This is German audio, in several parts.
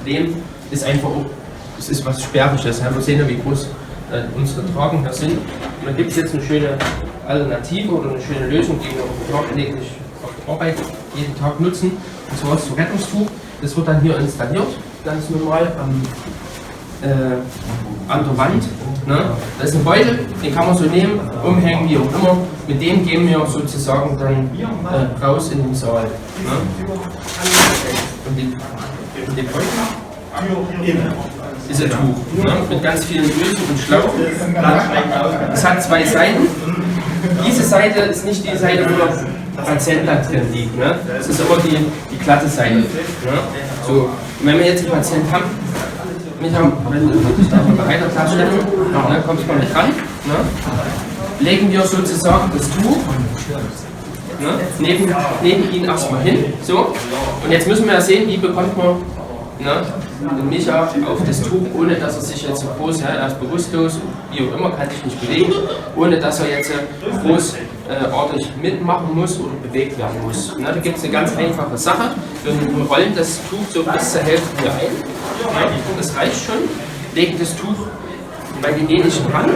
Problem ist einfach, es ist was Sperriges. Wir sehen ja, wie groß unsere Tragen hier sind. Und da gibt es jetzt eine schöne Alternative oder eine schöne Lösung, die wir tagtäglich auf der Arbeit jeden Tag nutzen. Und zwar ist das Rettungstuch. Das wird dann hier installiert, ganz normal an der Wand. Ne? Das ist ein Beutel, den kann man so nehmen, umhängen, wie auch immer. Mit dem gehen wir sozusagen dann raus in den Saal. Ne? Und den Beutel ist ein Tuch, ne? Mit ganz vielen Ösen und Schlauch. Es hat zwei Seiten. Diese Seite ist nicht die Seite, wo der Patient da drin liegt. Ne? Das ist immer die glatte Seite. Ne? So, wenn wir jetzt einen Patienten haben, wenn ich da mal bereit klarstellen, dann kommst du mal nicht ran. Ne? Legen wir sozusagen das Tuch neben ihn erstmal hin. So. Und jetzt müssen wir ja sehen, wie bekommt man den Micha auf das Tuch, ohne dass er sich jetzt so groß, er ist bewusstlos, wie auch immer, kann sich nicht bewegen, ohne dass er jetzt großartig mitmachen muss oder bewegt werden muss. Da gibt es eine ganz einfache Sache. Wir rollen das Tuch so bis zur Hälfte hier ein. Das reicht schon. Legen das Tuch bei denjenigen ran.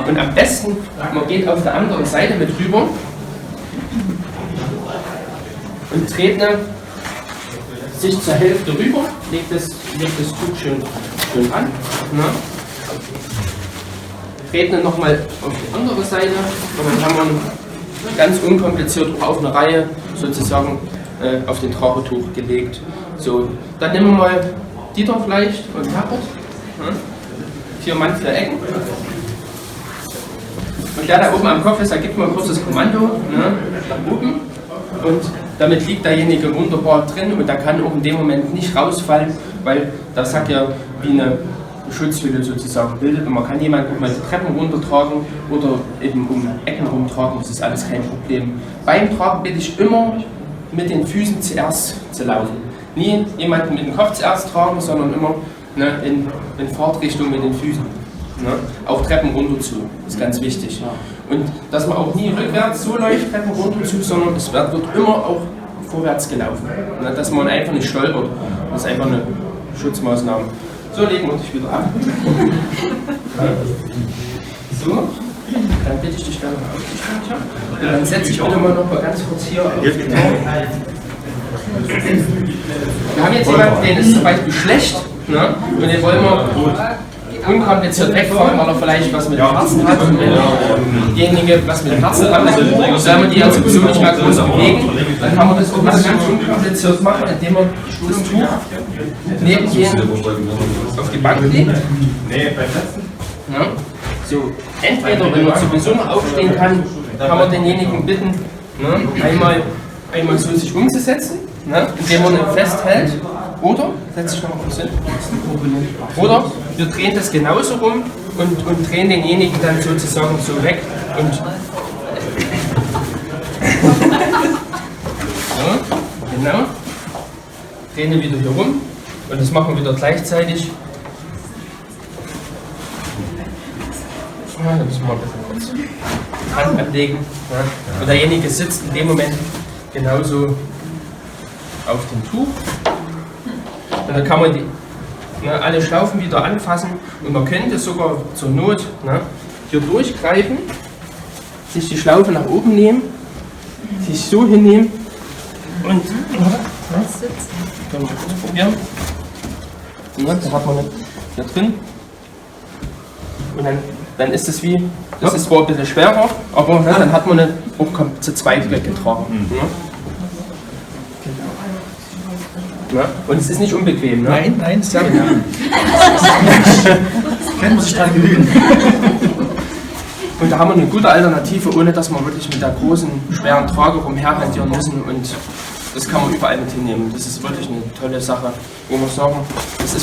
Und am besten, man geht auf der anderen Seite mit rüber und dreht sich zur Hälfte rüber, legt das Tuch schön an. Dreht dann nochmal auf die andere Seite und dann haben wir ganz unkompliziert auf eine Reihe sozusagen auf den Tragetuch gelegt. So, dann nehmen wir mal Dieter vielleicht und Herbert. 4 Mann, 4 Ecken. Und der da oben am Kopf ist, da gibt man ein kurzes Kommando nach oben. Und damit liegt derjenige wunderbar drin und der kann auch in dem Moment nicht rausfallen, weil das Sack ja wie eine Schutzhülle sozusagen bildet und man kann jemanden auch mal die Treppen runtertragen oder eben um Ecken rumtragen, das ist alles kein Problem. Beim Tragen bitte ich immer mit den Füßen zuerst zu laufen. Nie jemanden mit dem Kopf zuerst tragen, sondern immer in Fahrtrichtung mit den Füßen. Auch Treppen runter zu, ist ganz wichtig. Und dass man auch nie rückwärts so läuft, Treppen runter zu, sondern es wird immer auch vorwärts gelaufen. Dass man einfach nicht stolpert. Das ist einfach eine Schutzmaßnahme. So, legen wir uns wieder ab. So, dann bitte ich dich dann mal aufzustehen. Und dann setze ich bitte mal noch mal ganz kurz hier auf den Tag. Wir haben jetzt jemanden, der ist zum Beispiel schlecht. Und den wollen wir unkompliziert wegfahren, weil er vielleicht was mit dem Herzen hat. Und wenn derjenige was mit dem Herzen hat, soll man die ja sowieso nicht mehr groß bewegen. Dann kann man das auch ganz unkompliziert machen, indem man das Tuch neben jenen auf die Bank legt. Ja. So, entweder, wenn man sowieso noch aufstehen kann man denjenigen bitten, einmal so sich umzusetzen, indem man ihn festhält. Oder, setz dich nochmal kurz hin. Oder wir drehen das genauso rum und drehen denjenigen dann sozusagen so weg. Und so, genau. Drehen ihn wieder hier rum und das machen wir wieder gleichzeitig. Ja, da müssen wir mal ein bisschen kurz Hand anlegen. Ja. Und derjenige sitzt in dem Moment genauso auf dem Tuch. Und dann kann man alle Schlaufen wieder anfassen und man könnte sogar zur Not hier durchgreifen, sich die Schlaufe nach oben nehmen, sich so hinnehmen und können wir kurz probieren. Da hat man hier drin und dann ist es wie, das ist zwar ein bisschen schwerer, aber dann hat man auch zu zweit weggetragen. Und es ist nicht unbequem, ne? Nein, ist ja genau. Können sich dran gewöhnen. Und da haben wir eine gute Alternative, ohne dass wir wirklich mit der großen, schweren Trage rumherhantieren müssen. Und das kann man überall mit hinnehmen. Das ist wirklich eine tolle Sache, wo wir sagen, das ist